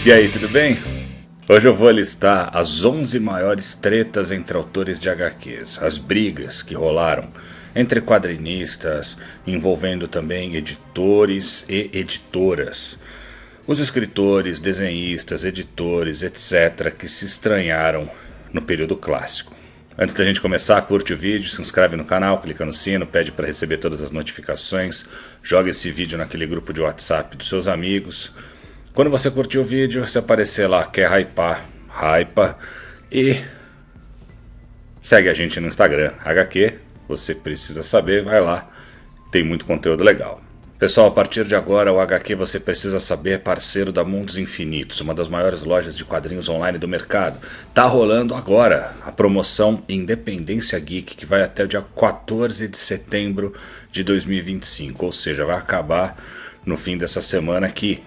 E aí, tudo bem? Hoje eu vou listar as 11 maiores tretas entre autores de HQs, as brigas que rolaram entre quadrinistas, envolvendo também editores e editoras, os escritores, desenhistas, editores, etc., que se estranharam no período clássico. Antes da gente começar, curte o vídeo, se inscreve no canal, clica no sino, pede para receber todas as notificações, joga esse vídeo naquele grupo de WhatsApp dos seus amigos. Quando você curtir o vídeo, se aparecer lá, quer hypar, hypa, e segue a gente no Instagram, HQ, você precisa saber, vai lá, tem muito conteúdo legal. Pessoal, a partir de agora, o HQ Você Precisa Saber é parceiro da Mundos Infinitos, uma das maiores lojas de quadrinhos online do mercado. Tá rolando agora a promoção Independência Geek, que vai até o dia 14 de setembro de 2025, ou seja, vai acabar no fim dessa semana aqui.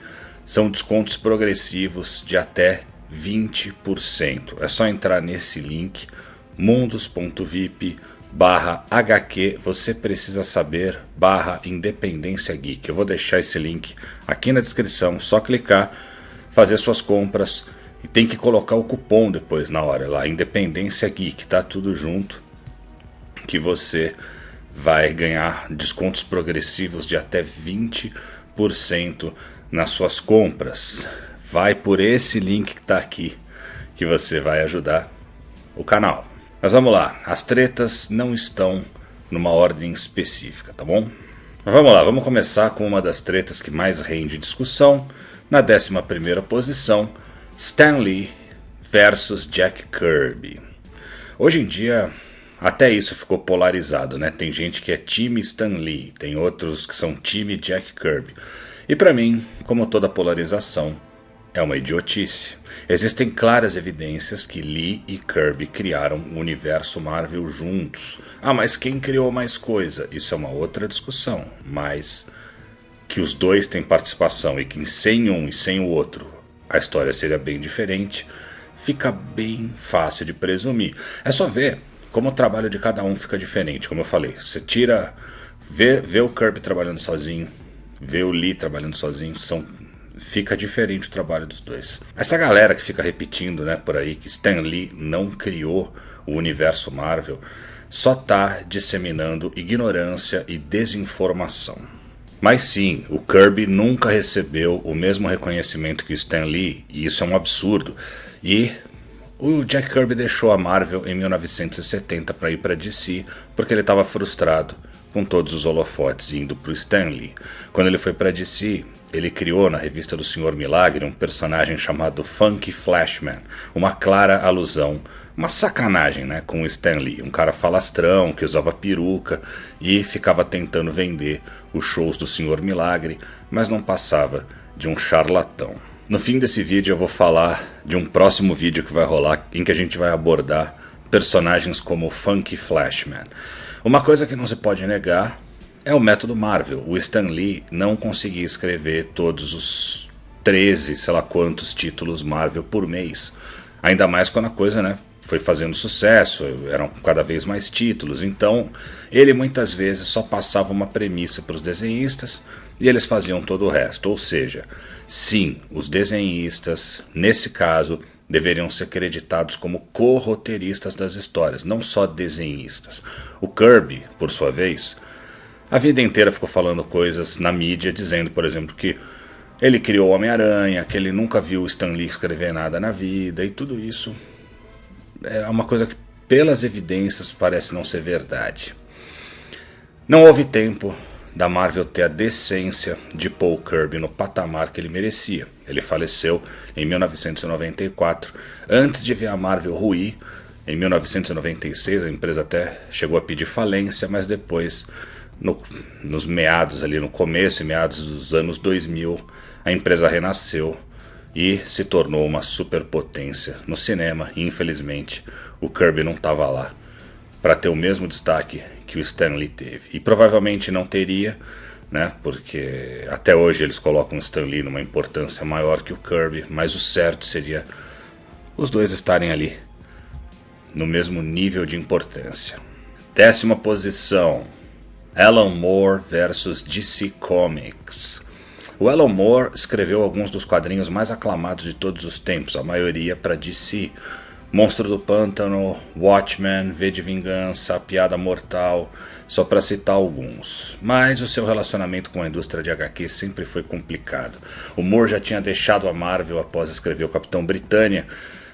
São descontos progressivos de até 20%. É só entrar nesse link, mundos.vip/HQ, você precisa saber /Independência Geek. Eu vou deixar esse link aqui na descrição, só clicar, fazer suas compras e tem que colocar o cupom depois na hora lá, Independência Geek, tá tudo junto, que você vai ganhar descontos progressivos de até 20% nas suas compras. Vai por esse link que tá aqui que você vai ajudar o canal. Mas vamos lá, as tretas não estão numa ordem específica, tá bom? Mas vamos lá, vamos começar com uma das tretas que mais rende discussão. Na 11ª posição, Stan Lee versus Jack Kirby. Hoje em dia, até isso ficou polarizado, né? Tem gente que é time Stan Lee, tem outros que são time Jack Kirby. E pra mim, como toda polarização, é uma idiotice. Existem claras evidências que Lee e Kirby criaram o universo Marvel juntos. Ah, mas quem criou mais coisa? Isso é uma outra discussão. Mas que os dois têm participação e que sem um e sem o outro a história seria bem diferente, fica bem fácil de presumir. É só ver como o trabalho de cada um fica diferente. Como eu falei, você vê o Kirby trabalhando sozinho, vê o Lee trabalhando sozinho, fica diferente o trabalho dos dois. Essa galera que fica repetindo, né, por aí que Stan Lee não criou o universo Marvel só tá disseminando ignorância e desinformação. Mas sim, o Kirby nunca recebeu o mesmo reconhecimento que o Stan Lee, e isso é um absurdo. E o Jack Kirby deixou a Marvel em 1970 para ir para DC porque ele estava frustrado com todos os holofotes indo para o Stan Lee. Quando ele foi para DC, ele criou na revista do Senhor Milagre um personagem chamado Funky Flashman, uma clara alusão, uma sacanagem, né, com o Stan Lee, um cara falastrão que usava peruca e ficava tentando vender os shows do Senhor Milagre, mas não passava de um charlatão. No fim desse vídeo eu vou falar de um próximo vídeo que vai rolar em que a gente vai abordar personagens como o Funky Flashman. Uma coisa que não se pode negar é o método Marvel. O Stan Lee não conseguia escrever todos os 13, sei lá quantos títulos Marvel por mês. Ainda mais quando a coisa, né, foi fazendo sucesso, eram cada vez mais títulos. Então ele muitas vezes só passava uma premissa para os desenhistas e eles faziam todo o resto. Ou seja, sim, os desenhistas, nesse caso, deveriam ser creditados como co-roteiristas das histórias, não só desenhistas. O Kirby, por sua vez, a vida inteira ficou falando coisas na mídia, dizendo, por exemplo, que ele criou o Homem-Aranha, que ele nunca viu o Stan Lee escrever nada na vida, e tudo isso é uma coisa que, pelas evidências, parece não ser verdade. Não houve tempo da Marvel ter a decência de pôr o Kirby no patamar que ele merecia. Ele faleceu em 1994, antes de ver a Marvel ruir. Em 1996 a empresa até chegou a pedir falência, mas depois, nos meados ali, no começo e meados dos anos 2000, a empresa renasceu e se tornou uma superpotência no cinema. E infelizmente o Kirby não estava lá para ter o mesmo destaque que o Stan Lee teve. E provavelmente não teria, né, porque até hoje eles colocam o Stan Lee numa importância maior que o Kirby, mas o certo seria os dois estarem ali no mesmo nível de importância. 10ª posição, Alan Moore versus DC Comics. O Alan Moore escreveu alguns dos quadrinhos mais aclamados de todos os tempos, a maioria para DC. Monstro do Pântano, Watchmen, V de Vingança, A Piada Mortal, só para citar alguns. Mas o seu relacionamento com a indústria de HQ sempre foi complicado. O Moore já tinha deixado a Marvel após escrever o Capitão Britânia,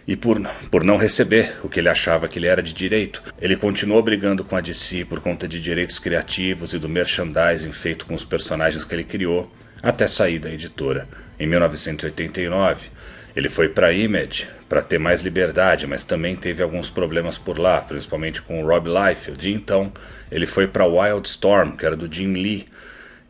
e por não receber o que ele achava que ele era de direito, ele continuou brigando com a DC por conta de direitos criativos e do merchandising feito com os personagens que ele criou, até sair da editora. Em 1989, ele foi para a Image para ter mais liberdade, mas também teve alguns problemas por lá, principalmente com o Rob Liefeld. E então ele foi para Wildstorm, que era do Jim Lee,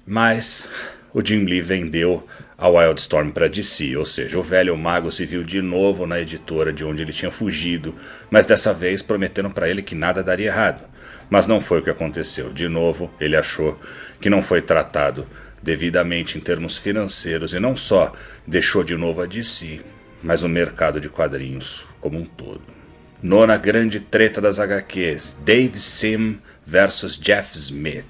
mas o Jim Lee vendeu a Wildstorm para DC, ou seja, o velho mago se viu de novo na editora de onde ele tinha fugido, mas dessa vez prometeram para ele que nada daria errado. Mas não foi o que aconteceu. De novo, ele achou que não foi tratado devidamente em termos financeiros e não só deixou de novo a DC, mas o mercado de quadrinhos como um todo. Nona grande treta das HQs, Dave Sim versus Jeff Smith.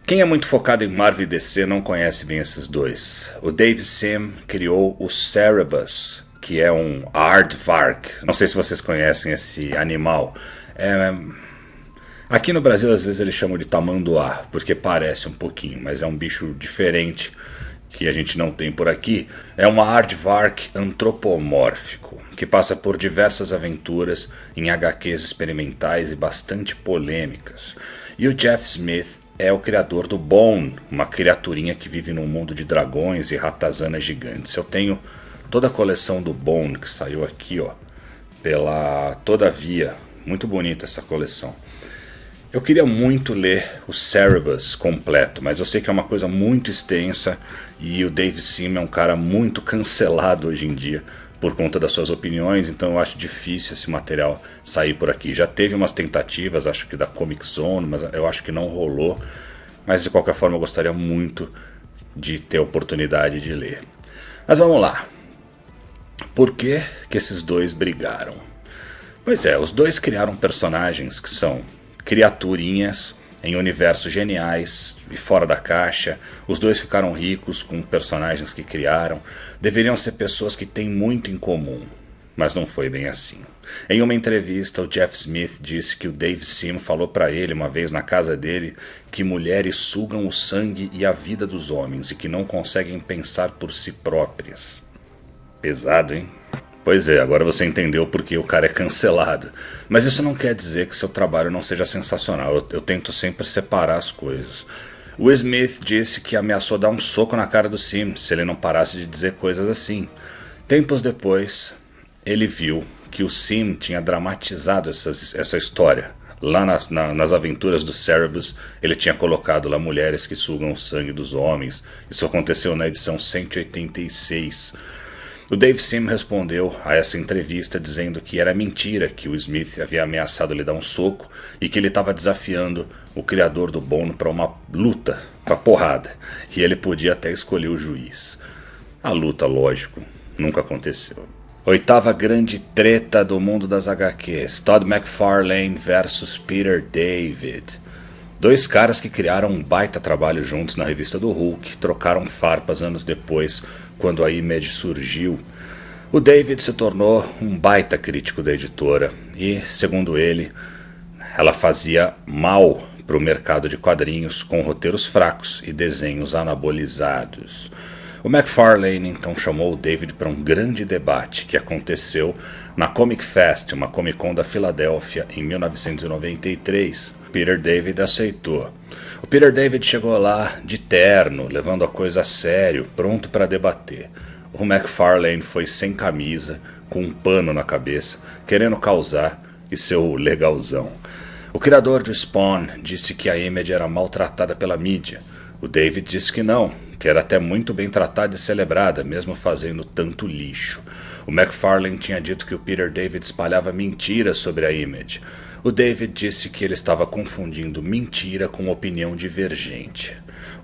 Quem é muito focado em Marvel e DC não conhece bem esses dois. O Dave Sim criou o Cerebus, que é um aardvark. Não sei se vocês conhecem esse animal. Aqui no Brasil às vezes eles chamam de tamanduá, porque parece um pouquinho, mas é um bicho diferente que a gente não tem por aqui. É um aardvark antropomórfico, que passa por diversas aventuras em HQs experimentais e bastante polêmicas. E o Jeff Smith é o criador do Bone, uma criaturinha que vive num mundo de dragões e ratazanas gigantes. Eu tenho toda a coleção do Bone, que saiu aqui, ó, pela Todavia. Muito bonita essa coleção. Eu queria muito ler o Cerebus completo, mas eu sei que é uma coisa muito extensa e o Dave Sim é um cara muito cancelado hoje em dia por conta das suas opiniões, então eu acho difícil esse material sair por aqui. Já teve umas tentativas, acho que da Comic Zone, mas eu acho que não rolou. Mas de qualquer forma eu gostaria muito de ter a oportunidade de ler. Mas vamos lá. Por que esses dois brigaram? Pois é, os dois criaram personagens que são criaturinhas em universos geniais e fora da caixa. Os dois ficaram ricos com personagens que criaram. Deveriam ser pessoas que têm muito em comum, mas não foi bem assim. Em uma entrevista, o Jeff Smith disse que o Dave Sim falou para ele uma vez na casa dele que mulheres sugam o sangue e a vida dos homens e que não conseguem pensar por si próprias. Pesado, hein? Pois é, agora você entendeu porque o cara é cancelado. Mas isso não quer dizer que seu trabalho não seja sensacional. Eu tento sempre separar as coisas. O Smith disse que ameaçou dar um soco na cara do Sim se ele não parasse de dizer coisas assim. Tempos depois, ele viu que o Sim tinha dramatizado essa história. Lá nas aventuras do Cerebus, ele tinha colocado lá mulheres que sugam o sangue dos homens. Isso aconteceu na edição 186. O Dave Sim respondeu a essa entrevista dizendo que era mentira que o Smith havia ameaçado lhe dar um soco e que ele estava desafiando o criador do Bone para uma luta, para porrada, e ele podia até escolher o juiz. A luta, lógico, nunca aconteceu. Oitava grande treta do mundo das HQs, Todd McFarlane versus Peter David. Dois caras que criaram um baita trabalho juntos na revista do Hulk, trocaram farpas anos depois, quando a Image surgiu. O David se tornou um baita crítico da editora e, segundo ele, ela fazia mal para o mercado de quadrinhos com roteiros fracos e desenhos anabolizados. O McFarlane então chamou o David para um grande debate que aconteceu na Comic Fest, uma Comic Con da Filadélfia, em 1993. Peter David aceitou. O Peter David chegou lá de terno, levando a coisa a sério, pronto para debater. O McFarlane foi sem camisa, com um pano na cabeça, querendo causar e ser o legalzão. O criador de Spawn disse que a Image era maltratada pela mídia. O David disse que não, que era até muito bem tratada e celebrada, mesmo fazendo tanto lixo. O McFarlane tinha dito que o Peter David espalhava mentiras sobre a Image. O David disse que ele estava confundindo mentira com opinião divergente.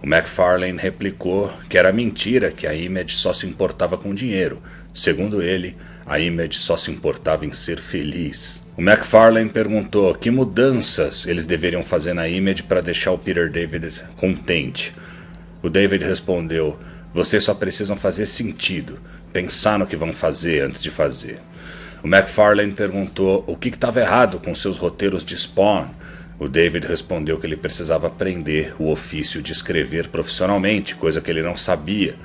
O McFarlane replicou que era mentira que a Image só se importava com dinheiro. Segundo ele, a Image só se importava em ser feliz. O McFarlane perguntou que mudanças eles deveriam fazer na Image para deixar o Peter David contente. O David respondeu: vocês só precisam fazer sentido, pensar no que vão fazer antes de fazer. O McFarlane perguntou o que estava errado com seus roteiros de Spawn. O David respondeu que ele precisava aprender o ofício de escrever profissionalmente, coisa que ele não sabia.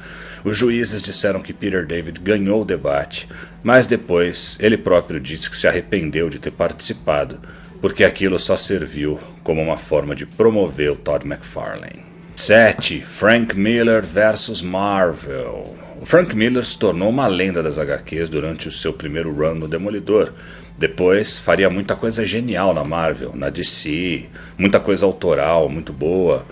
Os juízes disseram que Peter David ganhou o debate, mas depois ele próprio disse que se arrependeu de ter participado, porque aquilo só serviu como uma forma de promover o Todd McFarlane. 7. Frank Miller vs Marvel. O Frank Miller se tornou uma lenda das HQs durante o seu primeiro run no Demolidor. Depois faria muita coisa genial na Marvel, na DC, muita coisa autoral, muito boa.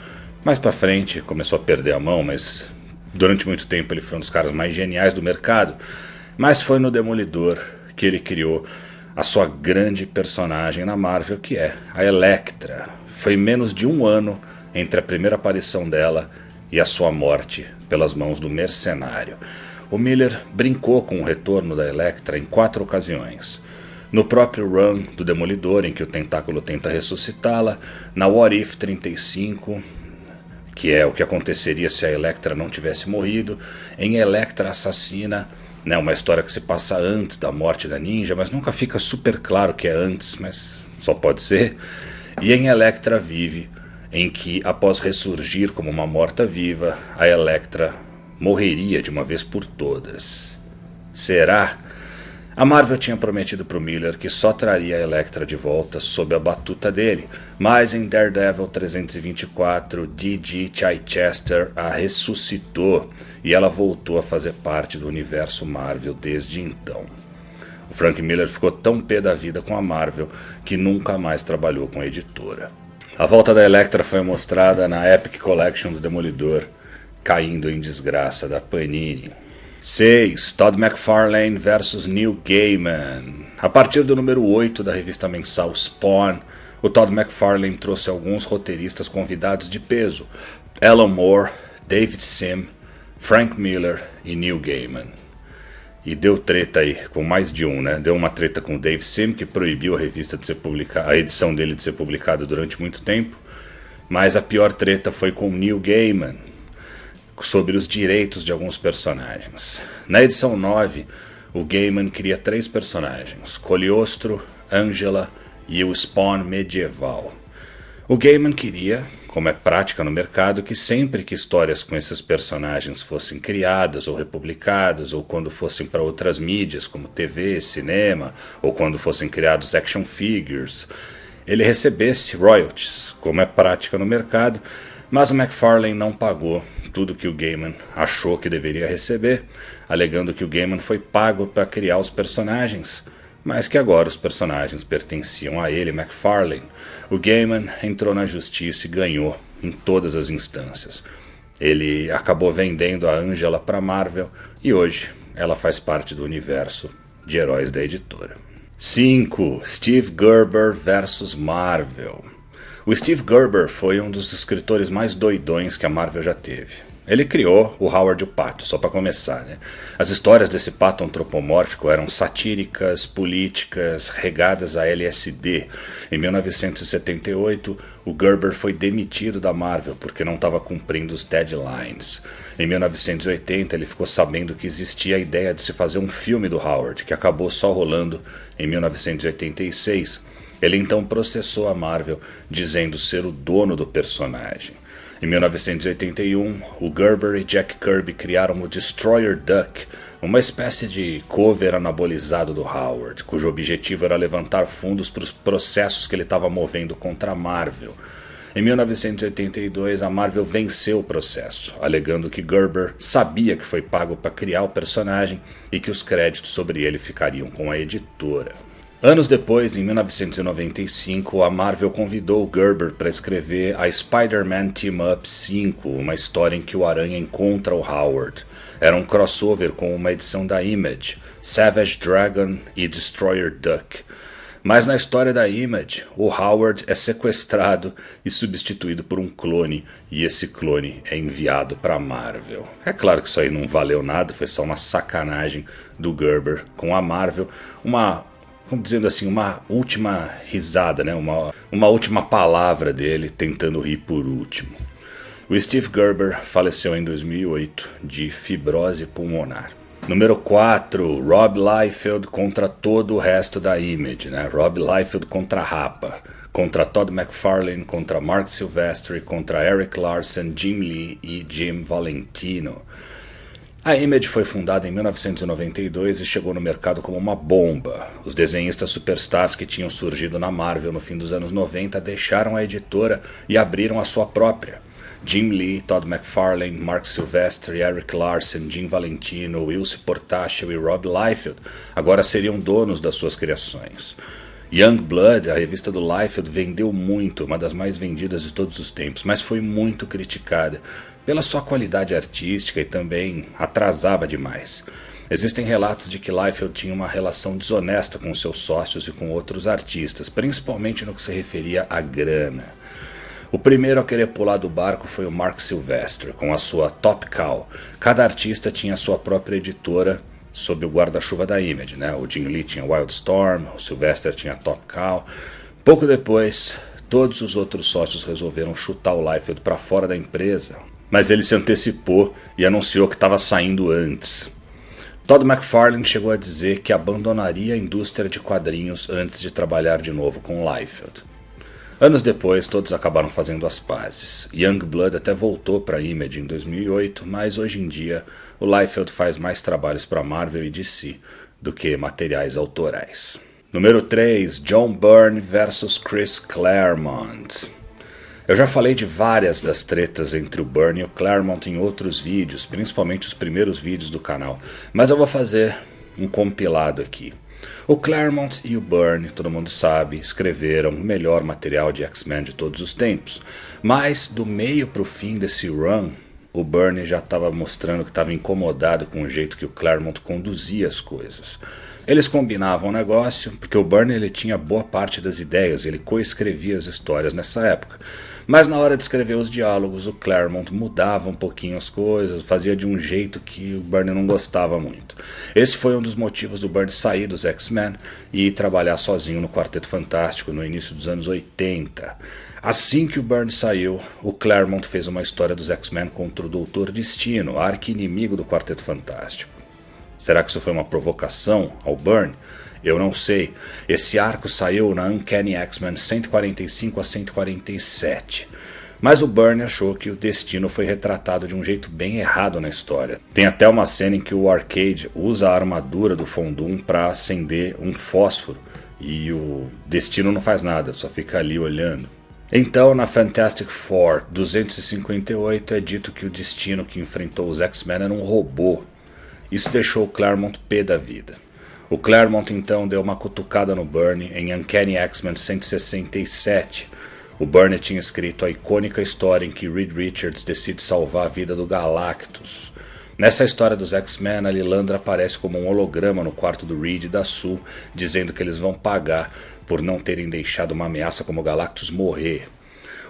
Mais pra frente começou a perder a mão, mas durante muito tempo ele foi um dos caras mais geniais do mercado. Mas foi no Demolidor que ele criou a sua grande personagem na Marvel, que é a Elektra. Foi menos de um ano entre a primeira aparição dela e a sua morte pelas mãos do mercenário. O Miller brincou com o retorno da Elektra em 4 ocasiões. No próprio run do Demolidor, em que o Tentáculo tenta ressuscitá-la, na What If 35, que é o que aconteceria se a Elektra não tivesse morrido, em Elektra Assassina, né, uma história que se passa antes da morte da ninja, mas nunca fica super claro que é antes, mas só pode ser, e em Elektra Vive, em que, após ressurgir como uma morta-viva, a Elektra morreria de uma vez por todas. Será? A Marvel tinha prometido para o Miller que só traria a Elektra de volta sob a batuta dele, mas em Daredevil 324, D.G. Chichester a ressuscitou e ela voltou a fazer parte do universo Marvel desde então. O Frank Miller ficou tão pé da vida com a Marvel que nunca mais trabalhou com a editora. A volta da Elektra foi mostrada na Epic Collection do Demolidor, caindo em desgraça da Panini. 6. Todd McFarlane vs Neil Gaiman. A partir do número 8 da revista mensal Spawn, o Todd McFarlane trouxe alguns roteiristas convidados de peso: Alan Moore, David Sim, Frank Miller e Neil Gaiman. E deu treta aí, com mais de um, né? Deu uma treta com o Dave Sim, que proibiu a revista de ser publicada, a edição dele de ser publicada durante muito tempo. Mas a pior treta foi com o Neil Gaiman, sobre os direitos de alguns personagens. Na edição 9, o Gaiman cria 3 personagens: Cogliostro, Angela e o Spawn medieval. O Gaiman queria, como é prática no mercado, que sempre que histórias com esses personagens fossem criadas ou republicadas, ou quando fossem para outras mídias como TV, cinema, ou quando fossem criados action figures, ele recebesse royalties, como é prática no mercado. Mas o McFarlane não pagou tudo que o Gaiman achou que deveria receber, alegando que o Gaiman foi pago para criar os personagens, mas que agora os personagens pertenciam a ele, McFarlane. O Gaiman entrou na justiça e ganhou em todas as instâncias. Ele acabou vendendo a Angela para a Marvel e hoje ela faz parte do universo de heróis da editora. 5. Steve Gerber vs Marvel. O Steve Gerber foi um dos escritores mais doidões que a Marvel já teve. Ele criou o Howard o Pato, só para começar, né? As histórias desse pato antropomórfico eram satíricas, políticas, regadas a LSD. Em 1978, o Gerber foi demitido da Marvel porque não estava cumprindo os deadlines. Em 1980, ele ficou sabendo que existia a ideia de se fazer um filme do Howard, que acabou só rolando em 1986. Ele então processou a Marvel, dizendo ser o dono do personagem. Em 1981, o Gerber e Jack Kirby criaram o Destroyer Duck, uma espécie de cover anabolizado do Howard, cujo objetivo era levantar fundos para os processos que ele estava movendo contra a Marvel. Em 1982, a Marvel venceu o processo, alegando que Gerber sabia que foi pago para criar o personagem e que os créditos sobre ele ficariam com a editora. Anos depois, em 1995, a Marvel convidou o Gerber para escrever a Spider-Man Team-Up 5, uma história em que o Aranha encontra o Howard. Era um crossover com uma edição da Image, Savage Dragon e Destroyer Duck. Mas na história da Image, o Howard é sequestrado e substituído por um clone, e esse clone é enviado para a Marvel. É claro que isso aí não valeu nada, foi só uma sacanagem do Gerber com a Marvel, como dizendo assim, uma última risada, né? uma última palavra dele tentando rir por último. O Steve Gerber faleceu em 2008 de fibrose pulmonar. Número 4, Rob Liefeld contra todo o resto da Image, né? Rob Liefeld contra a Rapa, contra Todd McFarlane, contra Mark Silvestri, contra Eric Larson, Jim Lee e Jim Valentino. A Image foi fundada em 1992 e chegou no mercado como uma bomba. Os desenhistas superstars que tinham surgido na Marvel no fim dos anos 90 deixaram a editora e abriram a sua própria. Jim Lee, Todd McFarlane, Mark Silvestri, Eric Larson, Jim Valentino, Wilson Portacio e Rob Liefeld agora seriam donos das suas criações. Youngblood, a revista do Liefeld, vendeu muito, uma das mais vendidas de todos os tempos, mas foi muito criticada pela sua qualidade artística e também atrasava demais. Existem relatos de que Liefeld tinha uma relação desonesta com seus sócios e com outros artistas, principalmente no que se referia à grana. O primeiro a querer pular do barco foi o Mark Silvestri, com a sua Top Cow. Cada artista tinha sua própria editora sob o guarda-chuva da Image, né? O Jim Lee tinha Wildstorm, o Silvestri tinha Top Cow. Pouco depois, todos os outros sócios resolveram chutar o Liefeld para fora da empresa, mas ele se antecipou e anunciou que estava saindo antes. Todd McFarlane chegou a dizer que abandonaria a indústria de quadrinhos antes de trabalhar de novo com Liefeld. Anos depois, todos acabaram fazendo as pazes. Youngblood até voltou para a Image em 2008, mas hoje em dia o Liefeld faz mais trabalhos para Marvel e DC do que materiais autorais. Número 3, John Byrne vs Chris Claremont. Eu já falei de várias das tretas entre o Byrne e o Claremont em outros vídeos, principalmente os primeiros vídeos do canal, mas eu vou fazer um compilado aqui. O Claremont e o Byrne, todo mundo sabe, escreveram o melhor material de X-Men de todos os tempos. Mas do meio para o fim desse run, o Byrne já estava mostrando que estava incomodado com o jeito que o Claremont conduzia as coisas. Eles combinavam o negócio, porque o Byrne ele tinha boa parte das ideias, ele coescrevia as histórias nessa época. Mas na hora de escrever os diálogos, o Claremont mudava um pouquinho as coisas, fazia de um jeito que o Byrne não gostava muito. Esse foi um dos motivos do Byrne sair dos X-Men e ir trabalhar sozinho no Quarteto Fantástico no início dos anos 80. Assim que o Byrne saiu, o Claremont fez uma história dos X-Men contra o Doutor Destino, arqui-inimigo do Quarteto Fantástico. Será que isso foi uma provocação ao Byrne? Eu não sei. Esse arco saiu na Uncanny X-Men 145 a 147. Mas o Byrne achou que o Destino foi retratado de um jeito bem errado na história. Tem até uma cena em que o Arcade usa a armadura do Fondum para acender um fósforo e o Destino não faz nada, só fica ali olhando. Então, na Fantastic Four 258 é dito que o Destino que enfrentou os X-Men era um robô. Isso deixou o Claremont pé da vida. O Claremont então deu uma cutucada no Byrne em Uncanny X-Men 167. O Byrne tinha escrito a icônica história em que Reed Richards decide salvar a vida do Galactus. Nessa história dos X-Men, a Lilandra aparece como um holograma no quarto do Reed e da Sue, dizendo que eles vão pagar por não terem deixado uma ameaça como o Galactus morrer.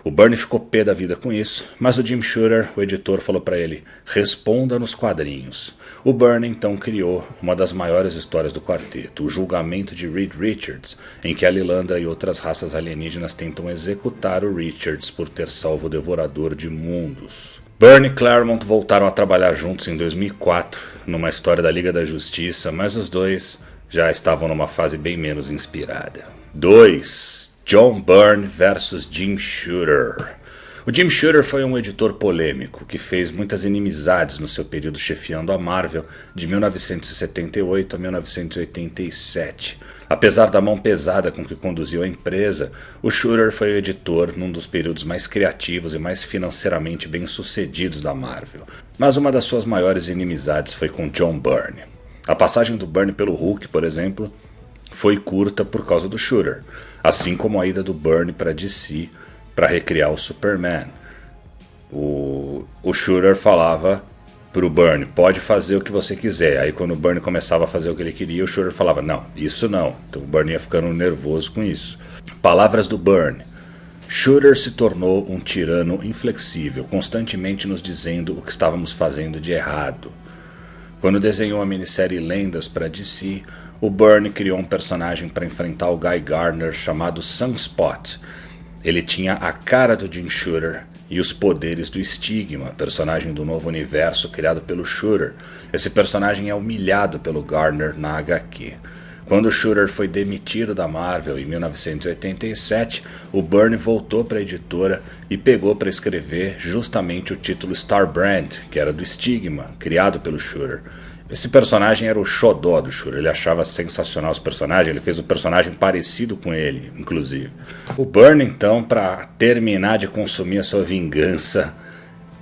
O Byrne ficou pé da vida com isso, mas o Jim Shooter, o editor, falou para ele: responda nos quadrinhos. O Byrne então criou uma das maiores histórias do quarteto, o julgamento de Reed Richards, em que a Lilandra e outras raças alienígenas tentam executar o Richards por ter salvo o Devorador de Mundos. Byrne e Claremont voltaram a trabalhar juntos em 2004, numa história da Liga da Justiça, mas os dois já estavam numa fase bem menos inspirada. 2. John Byrne vs Jim Shooter. O Jim Shooter foi um editor polêmico que fez muitas inimizades no seu período chefiando a Marvel de 1978 a 1987. Apesar da mão pesada com que conduziu a empresa, o Shooter foi o editor num dos períodos mais criativos e mais financeiramente bem-sucedidos da Marvel. Mas uma das suas maiores inimizades foi com John Byrne. A passagem do Byrne pelo Hulk, por exemplo, foi curta por causa do Shooter, assim como a ida do Byrne para DC para recriar o Superman. O Shooter falava pro Byrne: pode fazer o que você quiser. Aí quando o Byrne começava a fazer o que ele queria, o Shooter falava: não, isso não. Então o Byrne ia ficando nervoso com isso. Palavras do Byrne: Shooter se tornou um tirano inflexível, constantemente nos dizendo o que estávamos fazendo de errado. Quando desenhou a minissérie Lendas para DC, o Byrne criou um personagem para enfrentar o Guy Gardner chamado Sunspot. Ele tinha a cara do Jim Shooter e os poderes do Stigma, personagem do novo universo criado pelo Shooter. Esse personagem é humilhado pelo Gardner na HQ. Quando o Shooter foi demitido da Marvel em 1987, o Byrne voltou para a editora e pegou para escrever justamente o título Starbrand, que era do Stigma, criado pelo Shooter. Esse personagem era o xodó do Shooter, ele achava sensacional os personagens, ele fez um personagem parecido com ele, inclusive. O Byrne, então, para terminar de consumir a sua vingança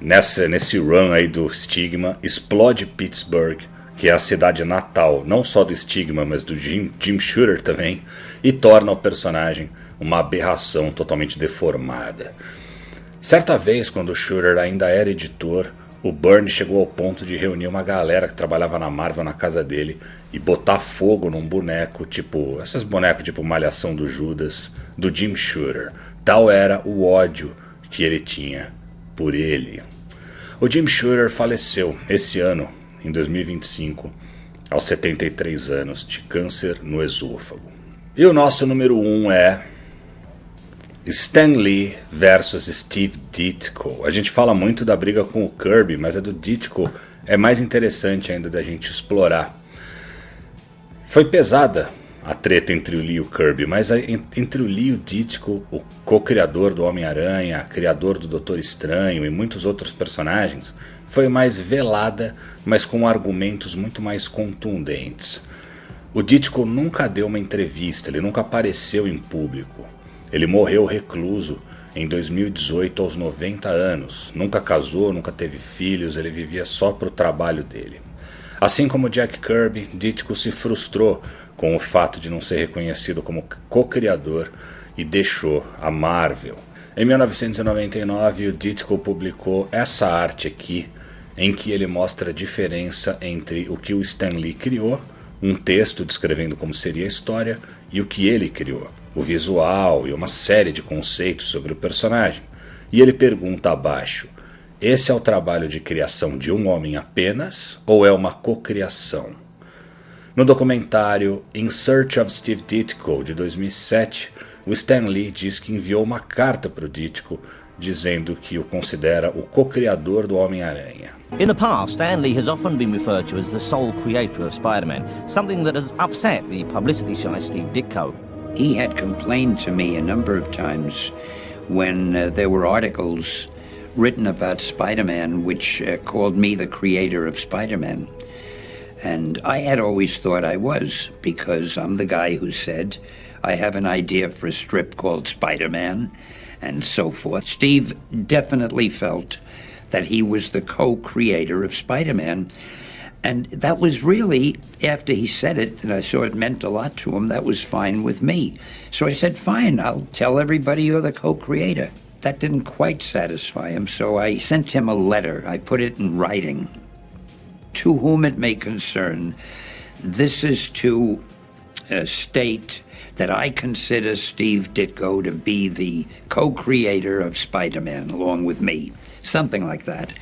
nesse run aí do Stigma, explode Pittsburgh, que é a cidade natal, não só do Stigma, mas do Jim Shooter também, e torna o personagem uma aberração totalmente deformada. Certa vez, quando o Shooter ainda era editor, o Byrne chegou ao ponto de reunir uma galera que trabalhava na Marvel na casa dele e botar fogo num boneco, esses bonecos tipo Malhação do Judas, do Jim Shooter. Tal era o ódio que ele tinha por ele. O Jim Shooter faleceu esse ano, em 2025, aos 73 anos, de câncer no esôfago. E o nosso número 1 é Stan Lee versus Steve Ditko. A gente fala muito da briga com o Kirby, mas a do Ditko é mais interessante ainda da gente explorar. Foi pesada a treta entre o Lee e o Kirby, mas entre o Lee e o Ditko, o co-criador do Homem-Aranha, criador do Doutor Estranho e muitos outros personagens, foi mais velada, mas com argumentos muito mais contundentes. O Ditko nunca deu uma entrevista, ele nunca apareceu em público. Ele morreu recluso em 2018 aos 90 anos. Nunca casou, nunca teve filhos, ele vivia só para o trabalho dele. Assim como Jack Kirby, Ditko se frustrou com o fato de não ser reconhecido como co-criador e deixou a Marvel. Em 1999, o Ditko publicou essa arte aqui, em que ele mostra a diferença entre o que o Stan Lee criou, um texto descrevendo como seria a história, e o que ele criou, o visual e uma série de conceitos sobre o personagem. E ele pergunta abaixo: esse é o trabalho de criação de um homem apenas, ou é uma cocriação? No documentário In Search of Steve Ditko, de 2007, o Stan Lee diz que enviou uma carta para o Ditko, dizendo que o considera o co-criador do Homem-Aranha. In the past, Stan Lee has often been referred to as the sole creator of Spider-Man, something that has upset the publicity-shy Steve Ditko. He had complained to me a number of times when there were articles written about Spider-Man which called me the creator of Spider-Man. And I had always thought I was, because I'm the guy who said, I have an idea for a strip called Spider-Man, and so forth. Steve definitely felt that he was the co-creator of Spider-Man. And that was really, after he said it, and I saw it meant a lot to him, that was fine with me. So I said, fine, I'll tell everybody you're the co-creator. That didn't quite satisfy him, so I sent him a letter. I put it in writing. To whom it may concern, this is to state that I consider Steve Ditko to be the co-creator of Spider-Man, along with me. Something like that.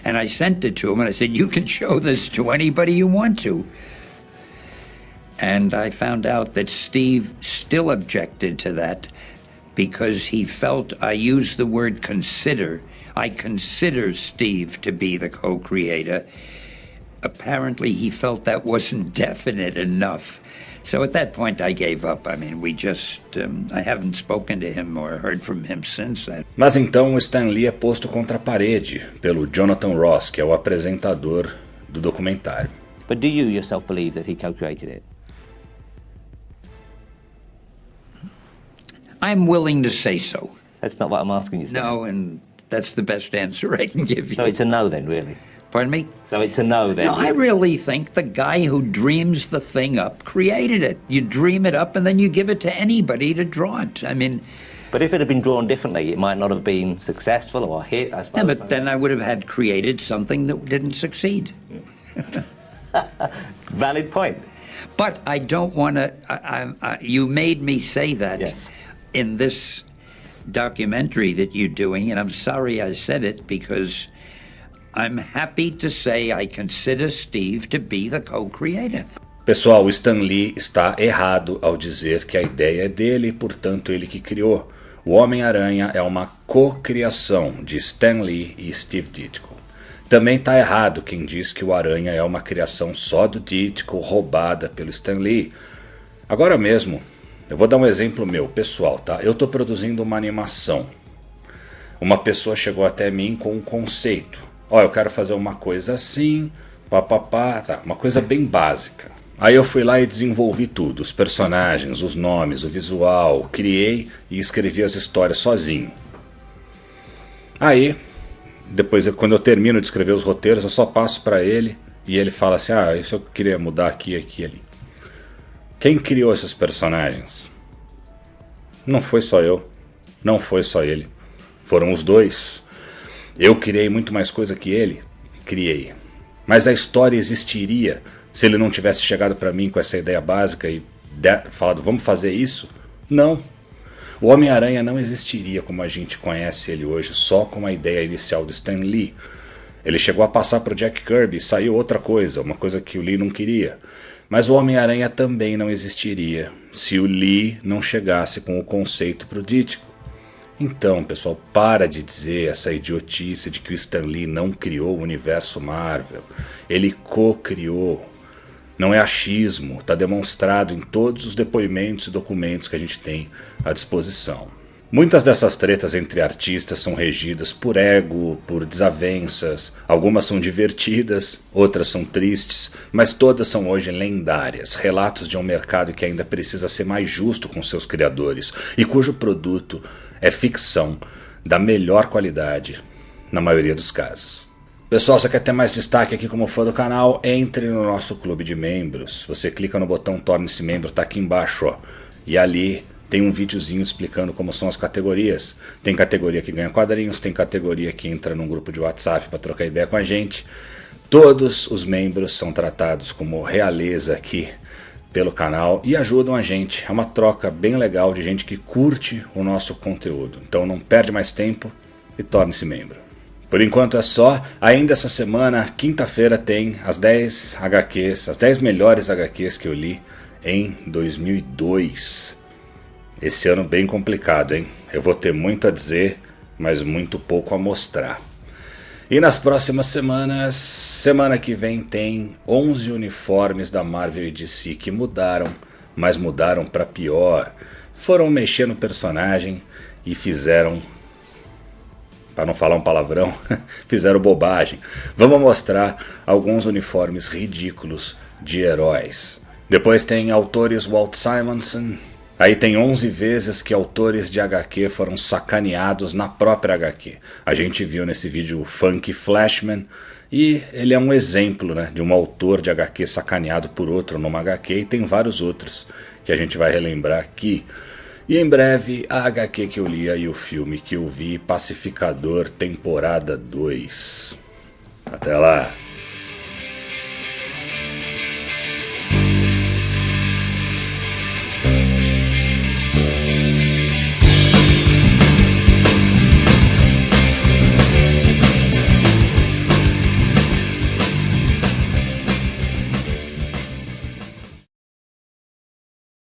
And I sent it to him, and I said, you can show this to anybody you want to. And I found out that Steve still objected to that because he felt I used the word consider. I consider Steve to be the co-creator. Apparently he felt that wasn't definite enough. So at that point I gave up. I mean, I haven't spoken to him or heard from him since then. Mas então o Stan Lee é posto contra a parede pelo Jonathan Ross, que é o apresentador do documentário. But do you yourself believe that he co-created it? I'm willing to say so. That's not what I'm asking you, Stan. No, and that's the best answer I can give you. So it's a no then, really? Pardon me? So it's a no then? No, I really think the guy who dreams the thing up created it. You dream it up and then you give it to anybody to draw it. I mean... But if it had been drawn differently, it might not have been successful or hit, I suppose. Yeah, but then I would have had created something that didn't succeed. Valid point. But I don't want to... you made me say that in this documentary that you're doing, and I'm sorry I said it because... I'm happy to say I consider Steve to be the co-creator. Pessoal, o Stan Lee está errado ao dizer que a ideia é dele e, portanto, ele que criou. O Homem-Aranha é uma cocriação de Stan Lee e Steve Ditko. Também está errado quem diz que o Aranha é uma criação só do Ditko, roubada pelo Stan Lee. Agora mesmo, eu vou dar um exemplo meu, pessoal, tá? Eu estou produzindo uma animação. Uma pessoa chegou até mim com um conceito. Ó, eu quero fazer uma coisa assim, papapá, tá? Uma coisa bem básica. Aí eu fui lá e desenvolvi tudo, os personagens, os nomes, o visual, criei e escrevi as histórias sozinho. Aí, depois quando eu termino de escrever os roteiros, eu só passo para ele e ele fala assim, ah, isso eu queria mudar aqui, aqui, ali. Quem criou esses personagens? Não foi só eu, não foi só ele, foram os dois. Eu criei muito mais coisa que ele, criei. Mas a história existiria se ele não tivesse chegado para mim com essa ideia básica e falado, vamos fazer isso? Não. O Homem-Aranha não existiria como a gente conhece ele hoje, só com a ideia inicial do Stan Lee. Ele chegou a passar para o Jack Kirby e saiu outra coisa, uma coisa que o Lee não queria. Mas o Homem-Aranha também não existiria se o Lee não chegasse com o conceito para o Ditko. Então, pessoal, para de dizer essa idiotice de que o Stan Lee não criou o universo Marvel. Ele co-criou. Não é achismo, está demonstrado em todos os depoimentos e documentos que a gente tem à disposição. Muitas dessas tretas entre artistas são regidas por ego, por desavenças, algumas são divertidas, outras são tristes, mas todas são hoje lendárias, relatos de um mercado que ainda precisa ser mais justo com seus criadores e cujo produto é ficção da melhor qualidade, na maioria dos casos. Pessoal, você quer ter mais destaque aqui como fã do canal? Entre no nosso clube de membros. Você clica no botão Torne-se Membro, tá aqui embaixo, ó. E ali tem um videozinho explicando como são as categorias. Tem categoria que ganha quadrinhos, tem categoria que entra num grupo de WhatsApp para trocar ideia com a gente. Todos os membros são tratados como realeza aqui pelo canal e ajudam a gente. É uma troca bem legal de gente que curte o nosso conteúdo. Então não perde mais tempo e torne-se membro. Por enquanto é só. Ainda essa semana, quinta-feira, tem as 10 HQs, as 10 melhores HQs que eu li em 2002. Esse ano bem complicado, hein? Eu vou ter muito a dizer, mas muito pouco a mostrar. E nas próximas semanas, semana que vem tem 11 uniformes da Marvel e DC que mudaram, mas mudaram para pior. Foram mexer no personagem e fizeram, para não falar um palavrão, fizeram bobagem. Vamos mostrar alguns uniformes ridículos de heróis. Depois tem autores Walt Simonson. Aí tem 11 vezes que autores de HQ foram sacaneados na própria HQ. A gente viu nesse vídeo o Funky Flashman. E ele é um exemplo, né, de um autor de HQ sacaneado por outro numa HQ. E tem vários outros que a gente vai relembrar aqui. E em breve, a HQ que eu li e o filme que eu vi, Pacificador, temporada 2. Até lá!